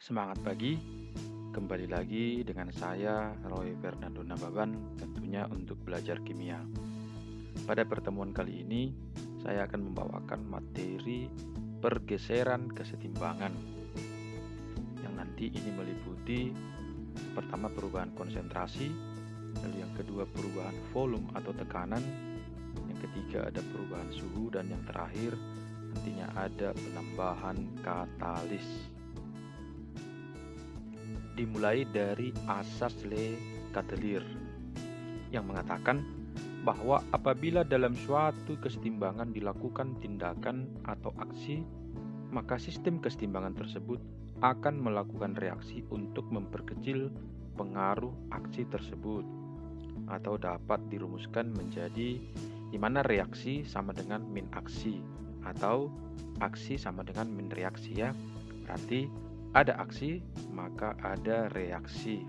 Semangat pagi, kembali lagi dengan saya Roy Fernando Nababan tentunya untuk belajar kimia. Pada pertemuan kali ini, saya akan membawakan materi pergeseran kesetimbangan yang nanti ini meliputi pertama perubahan konsentrasi, lalu yang kedua perubahan volume atau tekanan, yang ketiga ada perubahan suhu, dan yang terakhir nantinya ada penambahan katalis. Dimulai dari asas Le Chatelier yang mengatakan bahwa apabila dalam suatu kesetimbangan dilakukan tindakan atau aksi, maka sistem kesetimbangan tersebut akan melakukan reaksi untuk memperkecil pengaruh aksi tersebut, atau dapat dirumuskan menjadi di mana reaksi sama dengan min aksi atau aksi sama dengan min reaksi ya. Berarti ada aksi, maka ada reaksi.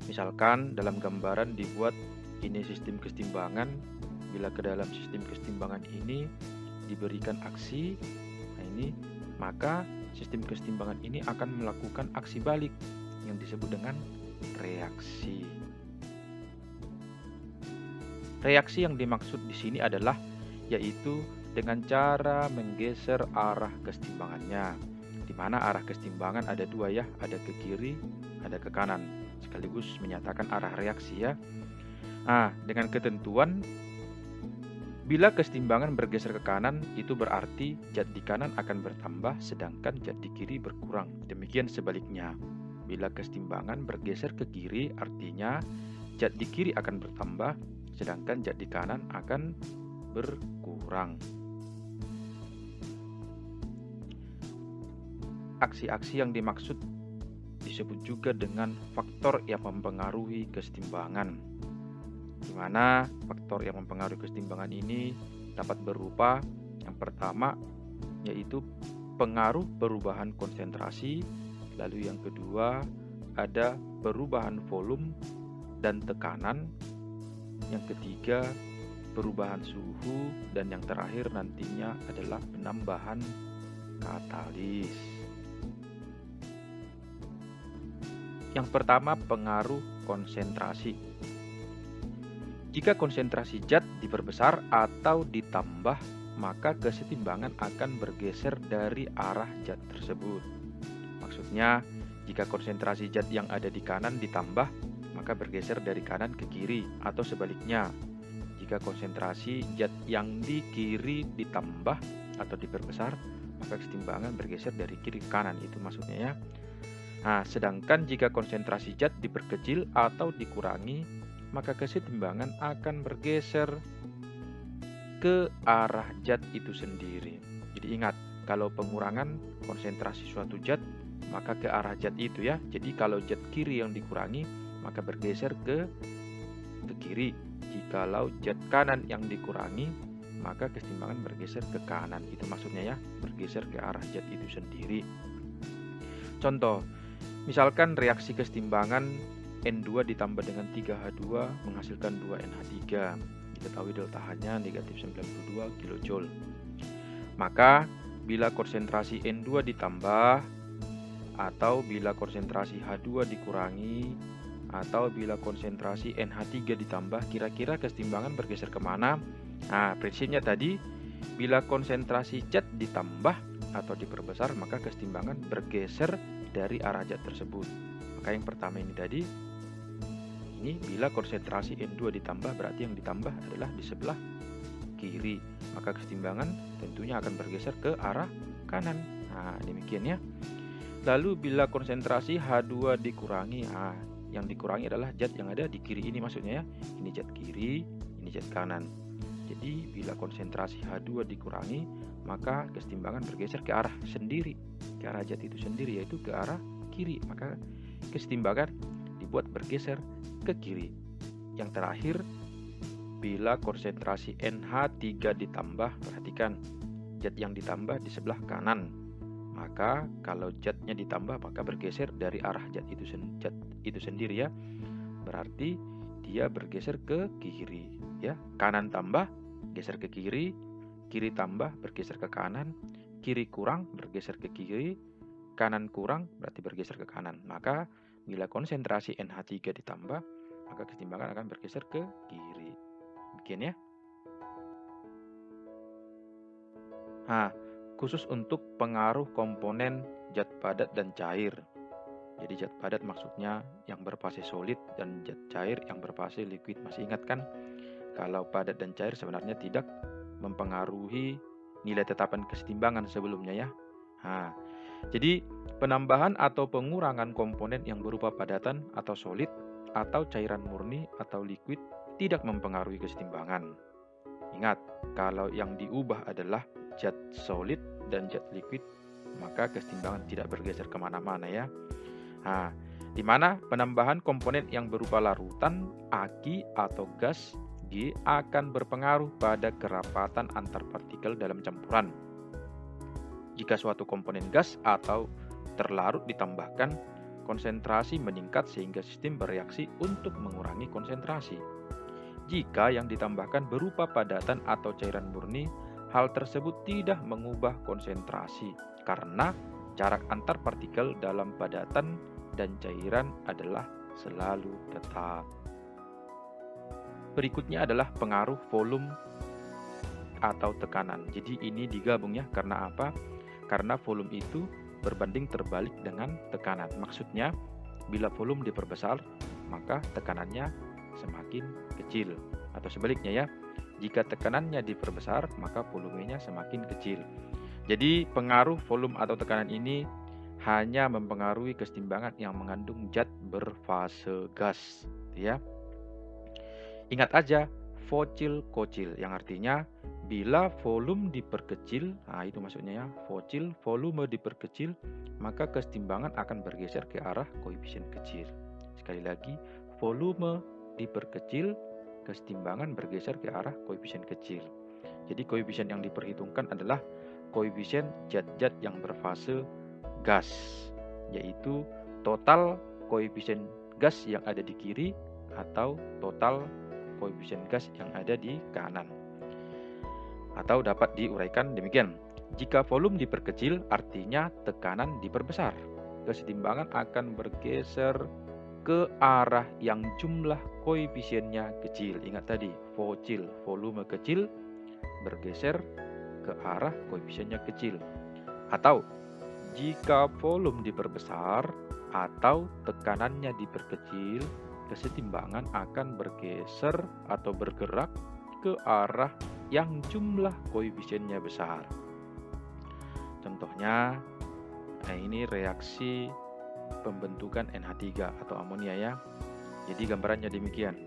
Misalkan dalam gambaran dibuat ini sistem kesetimbangan, bila ke dalam sistem kesetimbangan ini diberikan aksi, nah ini, maka sistem kesetimbangan ini akan melakukan aksi balik yang disebut dengan reaksi. Reaksi yang dimaksud di sini adalah yaitu dengan cara menggeser arah kesetimbangannya, di mana arah kesetimbangan ada dua ya, ada ke kiri, ada ke kanan, sekaligus menyatakan arah reaksi ya. Nah, dengan ketentuan bila kesetimbangan bergeser ke kanan, itu berarti zat di kanan akan bertambah sedangkan zat di kiri berkurang. Demikian sebaliknya. Bila kesetimbangan bergeser ke kiri, artinya zat di kiri akan bertambah sedangkan zat di kanan akan berkurang. Aksi-aksi yang dimaksud disebut juga dengan faktor yang mempengaruhi kesetimbangan, di mana faktor yang mempengaruhi kesetimbangan ini dapat berupa yang pertama yaitu pengaruh perubahan konsentrasi, lalu yang kedua ada perubahan volume dan tekanan, yang ketiga perubahan suhu, dan yang terakhir nantinya adalah penambahan katalis. Yang pertama, pengaruh konsentrasi. Jika konsentrasi zat diperbesar atau ditambah, maka kesetimbangan akan bergeser dari arah zat tersebut. Maksudnya, jika konsentrasi zat yang ada di kanan ditambah, maka bergeser dari kanan ke kiri, atau sebaliknya. Jika konsentrasi zat yang di kiri ditambah atau diperbesar, maka kesetimbangan bergeser dari kiri ke kanan, itu maksudnya ya. Nah, sedangkan jika konsentrasi zat diperkecil atau dikurangi, maka kesetimbangan akan bergeser ke arah zat itu sendiri. Jadi ingat, kalau pengurangan konsentrasi suatu zat, maka ke arah zat itu ya. Jadi kalau zat kiri yang dikurangi, maka bergeser ke kiri. Jikalau zat kanan yang dikurangi, maka kesetimbangan bergeser ke kanan. Itu maksudnya ya, bergeser ke arah zat itu sendiri. Contoh, misalkan reaksi kesetimbangan N2 ditambah dengan 3H2 menghasilkan 2NH3. Diketahui delta H-nya negatif 92 kJ. Maka bila konsentrasi N2 ditambah, atau bila konsentrasi H2 dikurangi, atau bila konsentrasi NH3 ditambah, kira-kira kesetimbangan bergeser kemana? Nah, prinsipnya tadi, bila konsentrasi zat ditambah atau diperbesar, maka kesetimbangan bergeser dari arah zat tersebut. Maka yang pertama ini tadi, ini bila konsentrasi N2 ditambah, berarti yang ditambah adalah di sebelah kiri, maka kesetimbangan tentunya akan bergeser ke arah kanan. Nah, demikian ya. Lalu bila konsentrasi H2 dikurangi, nah, yang dikurangi adalah zat yang ada di kiri ini maksudnya ya. Ini zat kiri, ini zat kanan. Jadi bila konsentrasi H2 dikurangi, maka kesetimbangan bergeser ke arah sendiri, ke arah zat itu sendiri, yaitu ke arah kiri. Maka kesetimbangan dibuat bergeser ke kiri. Yang terakhir, bila konsentrasi NH3 ditambah, perhatikan zat yang ditambah di sebelah kanan. Maka kalau zatnya ditambah, maka bergeser dari arah zat itu sendiri ya. Berarti dia bergeser ke kiri ya. Kanan tambah geser ke kiri, kiri tambah bergeser ke kanan, kiri kurang bergeser ke kiri, tekanan kurang berarti bergeser ke kanan. Maka bila konsentrasi NH3 ditambah, maka kesetimbangan akan bergeser ke kiri. Demikian ya. Nah, khusus untuk pengaruh komponen zat padat dan cair. Jadi zat padat maksudnya yang berfase solid dan zat cair yang berfase liquid. Masih ingat kan? Kalau padat dan cair sebenarnya tidak mempengaruhi nilai tetapan kesetimbangan sebelumnya ya. Nah, jadi penambahan atau pengurangan komponen yang berupa padatan atau solid atau cairan murni atau liquid tidak mempengaruhi kesetimbangan. Ingat, kalau yang diubah adalah zat solid dan zat liquid, maka kesetimbangan tidak bergeser kemana-mana ya. Nah, di mana penambahan komponen yang berupa larutan, aki atau gas G akan berpengaruh pada kerapatan antar partikel dalam campuran. Jika suatu komponen gas atau terlarut ditambahkan, konsentrasi meningkat sehingga sistem bereaksi untuk mengurangi konsentrasi. Jika yang ditambahkan berupa padatan atau cairan murni, hal tersebut tidak mengubah konsentrasi karena jarak antar partikel dalam padatan dan cairan adalah selalu tetap. Berikutnya adalah pengaruh volume atau tekanan. Jadi ini digabung ya, karena apa? Karena volume itu berbanding terbalik dengan tekanan. Maksudnya, bila volume diperbesar, maka tekanannya semakin kecil. Atau sebaliknya ya, jika tekanannya diperbesar, maka volumenya semakin kecil. Jadi pengaruh volume atau tekanan ini hanya mempengaruhi kesetimbangan yang mengandung zat berfase gas, ya. Ingat aja, vocil-kocil, yang artinya bila volume diperkecil, nah itu maksudnya ya, vocil, volume diperkecil, maka kesetimbangan akan bergeser ke arah koefisien kecil. Sekali lagi, volume diperkecil, kesetimbangan bergeser ke arah koefisien kecil. Jadi koefisien yang diperhitungkan adalah koefisien zat-zat yang berfase gas, yaitu total koefisien gas yang ada di kiri atau total koefisien gas yang ada di kanan. Atau dapat diuraikan demikian. Jika volume diperkecil, artinya tekanan diperbesar. Kesetimbangan akan bergeser ke arah yang jumlah koefisiennya kecil. Ingat tadi, vocil, volume kecil, bergeser ke arah koefisiennya kecil. Atau jika volume diperbesar atau tekanannya diperkecil, kesetimbangan akan bergeser atau bergerak ke arah yang jumlah koefisiennya besar. Contohnya, ini reaksi pembentukan NH3 atau amonia ya. Jadi gambarannya demikian.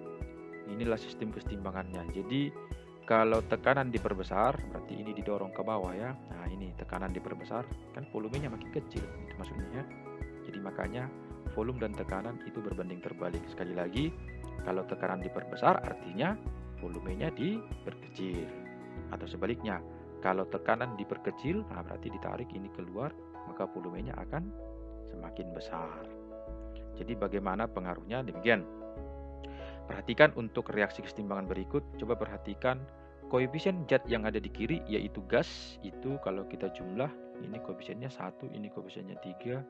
Inilah sistem kesetimbangannya. Jadi kalau tekanan diperbesar, berarti ini didorong ke bawah ya. Nah ini tekanan diperbesar, kan volumenya makin kecil, itu maksudnya ya. Jadi makanya volume dan tekanan itu berbanding terbalik. Sekali lagi, kalau tekanan diperbesar artinya volumenya diperkecil. Atau sebaliknya, kalau tekanan diperkecil, nah berarti ditarik ini keluar, maka volumenya akan semakin besar. Jadi bagaimana pengaruhnya? Demikian. Perhatikan untuk reaksi kesetimbangan berikut. Coba perhatikan koefisien zat yang ada di kiri, yaitu gas. Itu kalau kita jumlah, ini koefisiennya 1, ini koefisiennya 3.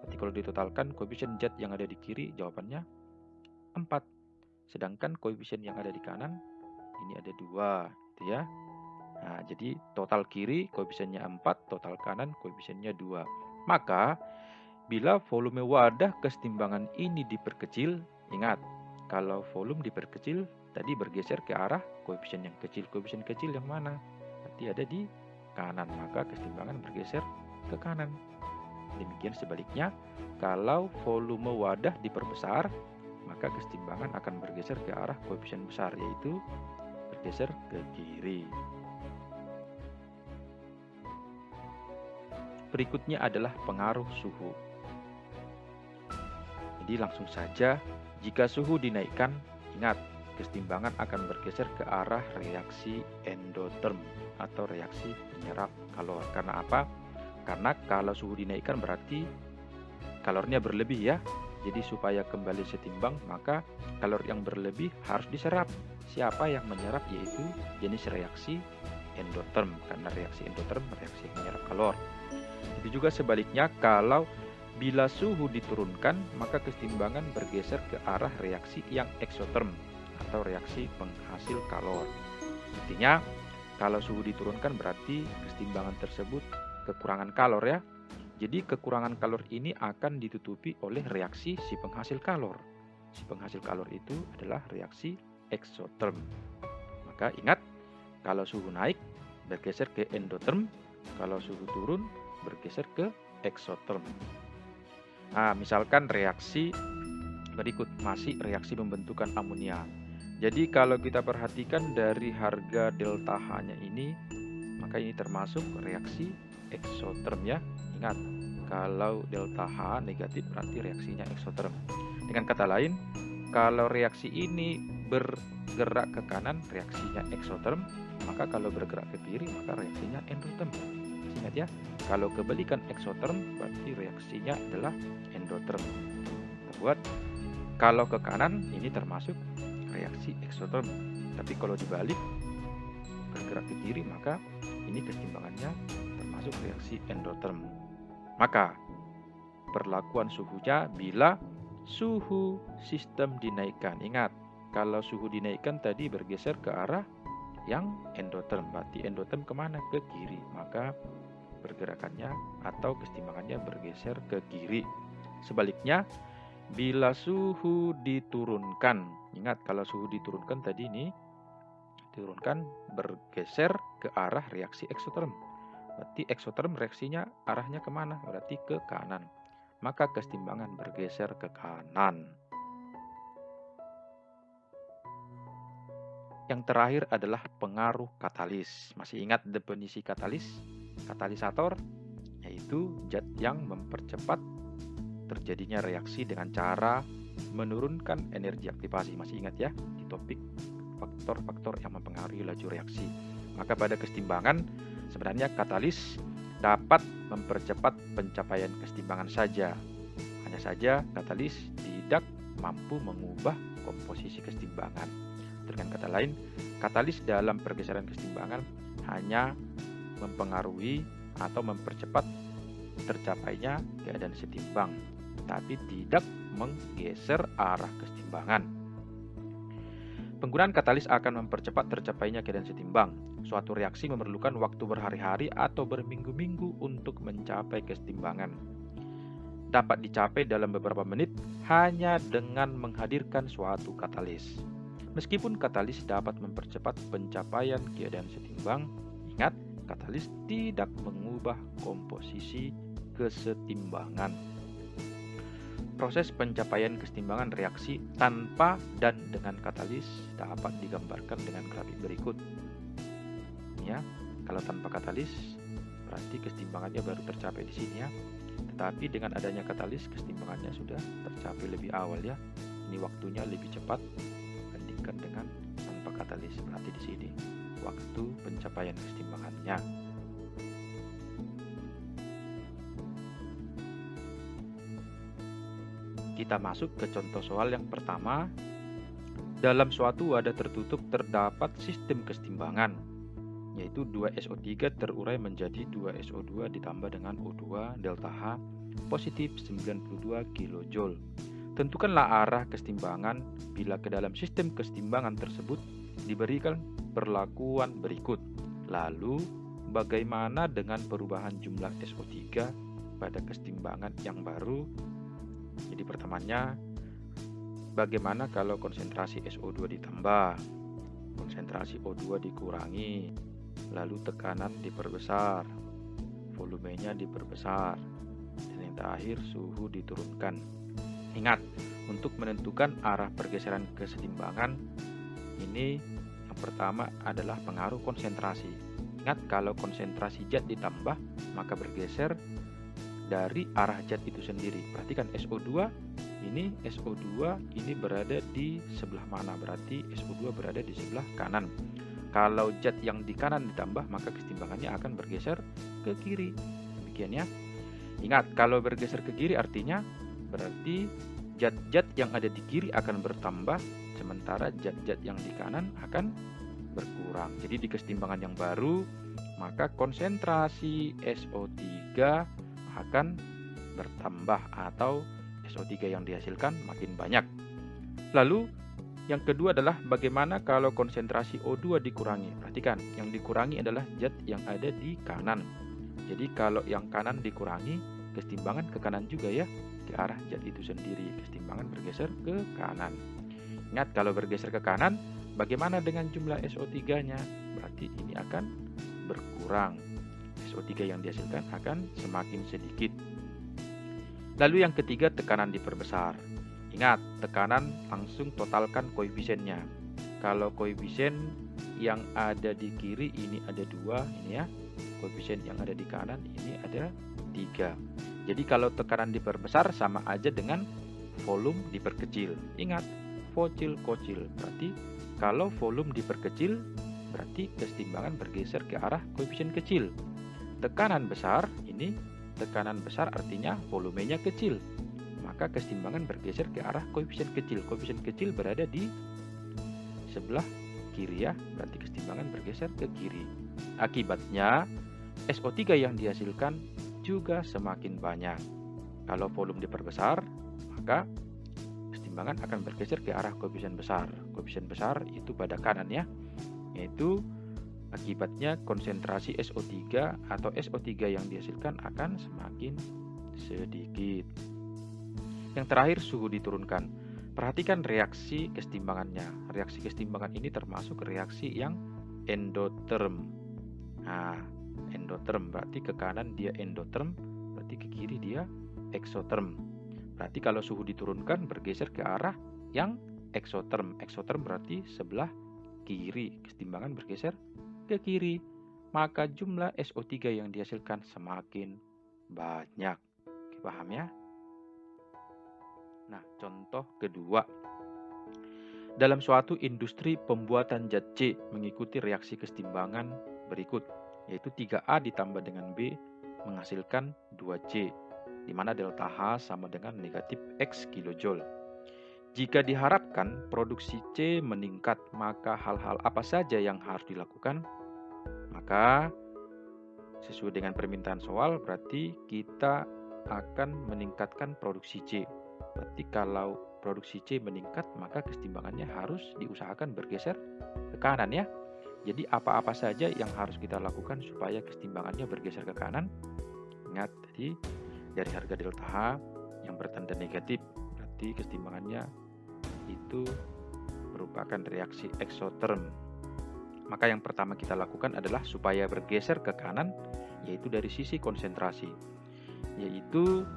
Berarti kalau ditotalkan koefisien zat yang ada di kiri, jawabannya 4. Sedangkan koefisien yang ada di kanan, ini ada 2. Gitu ya. Nah, jadi total kiri koefisiennya 4, total kanan koefisiennya 2. Maka, bila volume wadah kesetimbangan ini diperkecil, ingat, kalau volume diperkecil, tadi bergeser ke arah koefisien yang kecil. Koefisien kecil yang mana? Berarti ada di kanan, maka kesetimbangan bergeser ke kanan. Demikian sebaliknya, kalau volume wadah diperbesar, maka kesetimbangan akan bergeser ke arah koefisien besar, yaitu bergeser ke kiri. Berikutnya adalah pengaruh suhu. Jadi langsung saja, jika suhu dinaikkan, ingat, kesetimbangan akan bergeser ke arah reaksi endoterm atau reaksi penyerap kalor. Karena apa? Karena kalau suhu dinaikkan berarti kalornya berlebih ya. Jadi supaya kembali setimbang, maka kalor yang berlebih harus diserap. Siapa yang menyerap? Yaitu jenis reaksi endoterm. Karena reaksi endoterm reaksi menyerap kalor. Itu juga sebaliknya, kalau bila suhu diturunkan, maka kesetimbangan bergeser ke arah reaksi yang eksoterm atau reaksi penghasil kalor. Intinya, kalau suhu diturunkan berarti kesetimbangan tersebut kekurangan kalor ya. Jadi kekurangan kalor ini akan ditutupi oleh reaksi si penghasil kalor. Si penghasil kalor itu adalah reaksi eksoterm. Maka ingat, kalau suhu naik bergeser ke endoterm, kalau suhu turun bergeser ke eksoterm. Nah, misalkan reaksi berikut, masih reaksi pembentukan amonia. Jadi kalau kita perhatikan dari harga delta H-nya ini, maka ini termasuk reaksi eksoterm ya. Ingat, kalau delta H negatif berarti reaksinya eksoterm. Dengan kata lain, kalau reaksi ini bergerak ke kanan, reaksinya eksoterm, maka kalau bergerak ke kiri, maka reaksinya endoterm. Ingat ya, kalau kebalikan eksoterm berarti reaksinya adalah endoterm. Buat kalau ke kanan ini termasuk reaksi eksoterm, tapi kalau dibalik bergerak ke kiri, maka ini kesetimbangannya termasuk reaksi endoterm. Maka perlakuan suhunya bila suhu sistem dinaikkan. Ingat, kalau suhu dinaikkan tadi bergeser ke arah yang endoterm, berarti endoterm kemana? Ke kiri, maka pergerakannya atau kesetimbangannya bergeser ke kiri. Sebaliknya, bila suhu diturunkan, ingat kalau suhu diturunkan tadi ini diturunkan bergeser ke arah reaksi eksoterm. Berarti eksoterm reaksinya arahnya kemana? Berarti ke kanan. Maka kesetimbangan bergeser ke kanan. Yang terakhir adalah pengaruh katalis. Masih ingat definisi katalis? Katalisator yaitu zat yang mempercepat terjadinya reaksi dengan cara menurunkan energi aktivasi. Masih ingat ya di topik faktor-faktor yang mempengaruhi laju reaksi. Maka pada kesetimbangan sebenarnya katalis dapat mempercepat pencapaian kesetimbangan saja. Hanya saja katalis tidak mampu mengubah komposisi kesetimbangan. Dengan kata lain, katalis dalam pergeseran kesetimbangan hanya mempengaruhi atau mempercepat tercapainya keadaan setimbang, tapi tidak menggeser arah kesetimbangan. Penggunaan katalis akan mempercepat tercapainya keadaan setimbang. Suatu reaksi memerlukan waktu berhari-hari atau berminggu-minggu untuk mencapai kesetimbangan. Dapat dicapai dalam beberapa menit hanya dengan menghadirkan suatu katalis. Meskipun katalis dapat mempercepat pencapaian keadaan setimbang, ingat, katalis tidak mengubah komposisi kesetimbangan. Proses pencapaian kesetimbangan reaksi tanpa dan dengan katalis dapat digambarkan dengan grafik berikut. Ya, kalau tanpa katalis berarti kesetimbangannya baru tercapai di sini ya. Tetapi dengan adanya katalis kesetimbangannya sudah tercapai lebih awal ya. Ini waktunya lebih cepat bandingkan dengan tanpa katalis. Berarti di sini waktu pencapaian kesetimbangannya. Kita masuk ke contoh soal yang pertama. Dalam suatu wadah tertutup terdapat sistem kesetimbangan, yaitu 2SO3 terurai menjadi 2SO2 ditambah dengan O2 delta H positif 92 kJ. Tentukanlah arah kesetimbangan bila ke dalam sistem kesetimbangan tersebut diberikan perlakuan berikut. Lalu, bagaimana dengan perubahan jumlah SO3 pada kesetimbangan yang baru? Jadi pertamanya, bagaimana kalau konsentrasi SO2 ditambah, konsentrasi O2 dikurangi, lalu tekanan diperbesar, volumenya diperbesar, dan yang terakhir suhu diturunkan. Ingat, untuk menentukan arah pergeseran kesetimbangan ini yang pertama adalah pengaruh konsentrasi. Ingat, kalau konsentrasi zat ditambah maka bergeser dari arah zat itu sendiri. Perhatikan SO2 ini berada di sebelah mana? Berarti SO2 berada di sebelah kanan. Kalau zat yang di kanan ditambah maka kesetimbangannya akan bergeser ke kiri. Demikian ya. Ingat, kalau bergeser ke kiri artinya berarti zat-zat yang ada di kiri akan bertambah, sementara zat-zat yang di kanan akan berkurang. Jadi di kesetimbangan yang baru maka konsentrasi SO3 SO3 akan bertambah atau SO3 yang dihasilkan makin banyak. Lalu yang kedua adalah bagaimana kalau konsentrasi O2 dikurangi. Perhatikan, yang dikurangi adalah zat yang ada di kanan. Jadi kalau yang kanan dikurangi, kesetimbangan ke kanan juga ya, ke arah zat itu sendiri. Kesetimbangan bergeser ke kanan. Ingat, kalau bergeser ke kanan, bagaimana dengan jumlah SO3-nya? Berarti ini akan berkurang. SO3 yang dihasilkan akan semakin sedikit. Lalu yang ketiga, tekanan diperbesar. Ingat, tekanan langsung totalkan koefisiennya. Kalau koefisien yang ada di kiri ini ada 2, ini ya. Koefisien yang ada di kanan ini ada 3. Jadi kalau tekanan diperbesar sama aja dengan volume diperkecil. Ingat, kocil. Berarti kalau volume diperkecil, berarti kesetimbangan bergeser ke arah koefisien kecil. Tekanan besar, ini tekanan besar artinya volumenya kecil. Maka kesetimbangan bergeser ke arah koefisien kecil. Koefisien kecil berada di sebelah kiri ya, berarti kesetimbangan bergeser ke kiri. Akibatnya SO3 yang dihasilkan juga semakin banyak. Kalau volume diperbesar, maka kesetimbangan akan bergeser ke arah koefisien besar. Koefisien besar itu pada kanan ya, yaitu akibatnya konsentrasi SO3 atau SO3 yang dihasilkan akan semakin sedikit. Yang terakhir, suhu diturunkan. Perhatikan reaksi kesetimbangannya. Reaksi kesetimbangan ini termasuk reaksi yang endoterm. Nah, endoterm berarti ke kanan dia endoterm, berarti ke kiri dia eksoterm. Berarti kalau suhu diturunkan bergeser ke arah yang eksoterm. Eksoterm berarti sebelah kiri. Kesetimbangan bergeser ke kiri. Maka jumlah SO3 yang dihasilkan semakin banyak. Oke, paham ya? Nah, contoh kedua. Dalam suatu industri pembuatan zat C mengikuti reaksi kesetimbangan berikut, yaitu 3A ditambah dengan B menghasilkan 2C, di mana delta H sama dengan negatif X kilojoule. Jika diharapkan produksi C meningkat, maka hal-hal apa saja yang harus dilakukan? Maka sesuai dengan permintaan soal, berarti kita akan meningkatkan produksi C. Berarti kalau produksi C meningkat, maka kesetimbangannya harus diusahakan bergeser ke kanan ya. Jadi apa-apa saja yang harus kita lakukan supaya kesetimbangannya bergeser ke kanan? Ingat tadi dari harga delta H yang bertanda negatif, berarti kesetimbangannya itu merupakan reaksi eksoterm. Maka yang pertama kita lakukan adalah supaya bergeser ke kanan, yaitu dari sisi konsentrasi. Yaitu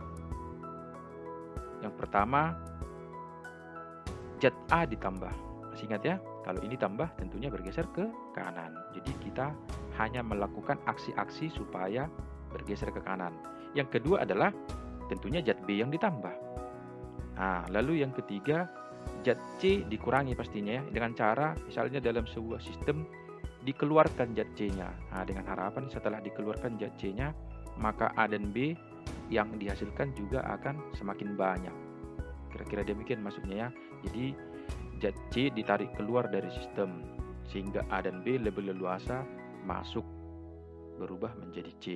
yang pertama, zat A ditambah. Masih ingat ya? Kalau ini tambah tentunya bergeser ke kanan. Jadi kita hanya melakukan aksi-aksi supaya bergeser ke kanan. Yang kedua adalah tentunya zat B yang ditambah. Nah, lalu yang ketiga, zat C dikurangi pastinya ya, dengan cara misalnya dalam sebuah sistem dikeluarkan zat C-nya. Nah, dengan harapan setelah dikeluarkan zat C-nya, maka A dan B yang dihasilkan juga akan semakin banyak. Kira-kira demikian maksudnya ya. Jadi zat C ditarik keluar dari sistem sehingga A dan B lebih leluasa masuk, berubah menjadi C.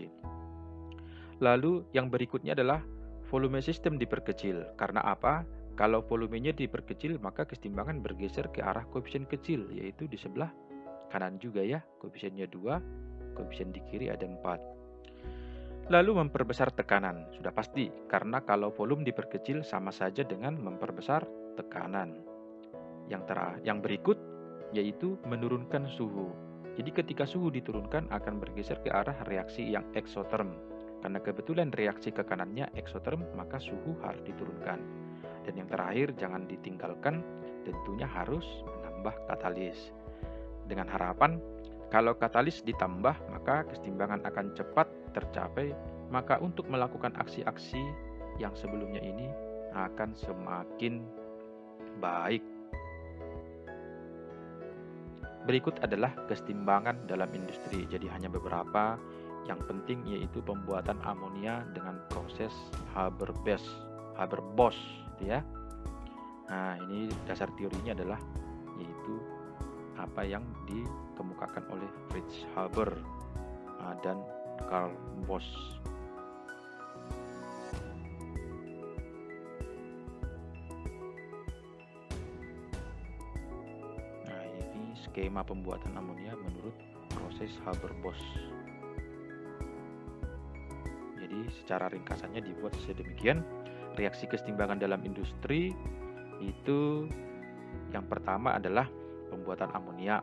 Lalu yang berikutnya adalah volume sistem diperkecil. Karena apa? Kalau volumenya diperkecil, maka kesetimbangan bergeser ke arah koefisien kecil, yaitu di sebelah kanan juga ya. Koefisiennya 2, koefisien di kiri ada 4. Lalu memperbesar tekanan, sudah pasti, karena kalau volume diperkecil sama saja dengan memperbesar tekanan. Yang berikut yaitu menurunkan suhu. Jadi ketika suhu diturunkan akan bergeser ke arah reaksi yang eksoterm. Karena kebetulan reaksi ke kanannya eksoterm, maka suhu harus diturunkan. Dan yang terakhir, jangan ditinggalkan, tentunya harus menambah katalis. Dengan harapan kalau katalis ditambah, maka kesetimbangan akan cepat tercapai. Maka untuk melakukan aksi-aksi yang sebelumnya ini akan semakin baik. Berikut adalah kesetimbangan dalam industri. Jadi hanya beberapa yang penting, yaitu pembuatan amonia dengan proses Haber-Bosch ya. Nah, ini dasar teorinya adalah yaitu apa yang dikemukakan oleh Fritz Haber dan Karl Bosch. skema pembuatan amonia menurut proses Haber-Bosch. Jadi secara ringkasannya dibuat sedemikian. Reaksi kesetimbangan dalam industri itu yang pertama adalah pembuatan amonia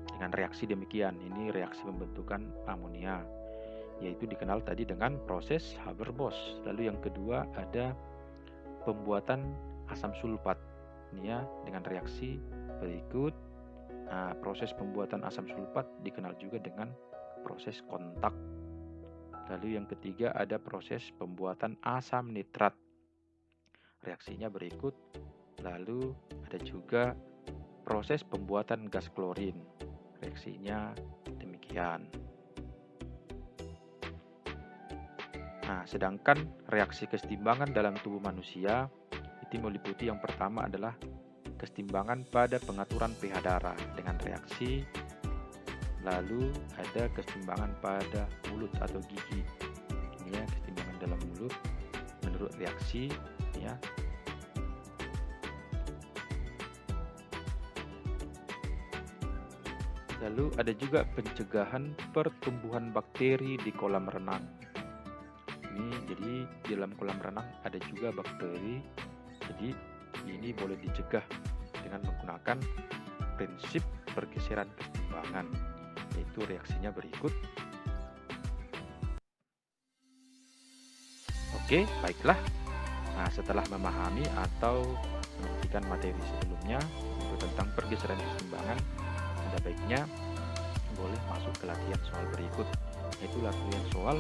dengan reaksi demikian. Ini reaksi pembentukan amonia, yaitu dikenal tadi dengan proses Haber-Bosch. Lalu yang kedua ada pembuatan asam sulfat. Ini ya, dengan reaksi berikut. Nah, proses pembuatan asam sulfat dikenal juga dengan proses kontak. Lalu yang ketiga ada proses pembuatan asam nitrat. Reaksinya berikut. Lalu ada juga proses pembuatan gas klorin. Reaksinya demikian. Nah, sedangkan reaksi kesetimbangan dalam tubuh manusia itu meliputi yang pertama adalah kesetimbangan pada pengaturan pH darah dengan reaksi. Lalu ada kesetimbangan pada mulut atau gigi. Ini ya, kesetimbangan dalam mulut menurut reaksi ya. Lalu ada juga pencegahan pertumbuhan bakteri di kolam renang. Ini jadi di dalam kolam renang ada juga bakteri. Jadi ini boleh dicegah dengan menggunakan prinsip pergeseran kesetimbangan, yaitu reaksinya berikut. Oke, baiklah. Nah, setelah memahami atau mengertikan materi sebelumnya tentang pergeseran kesetimbangan, ada baiknya boleh masuk ke latihan soal berikut, yaitu latihan soal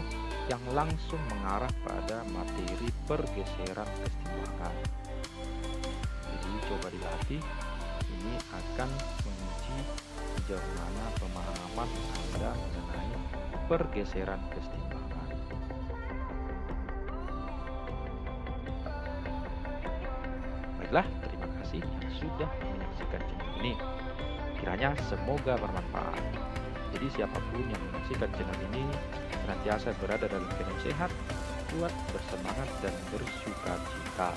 yang langsung mengarah pada materi pergeseran kesetimbangan. Jadi coba dilatih, ini akan menguji sejauh mana pemahaman Anda mengenai pergeseran kesetimbangan. Baiklah, terima kasih yang sudah menyaksikan channel ini. Kiranya semoga bermanfaat. Jadi siapapun yang menyaksikan channel ini senantiasa berada dalam keadaan sehat, kuat, bersemangat, dan bersuka cita.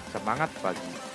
Semangat pagi!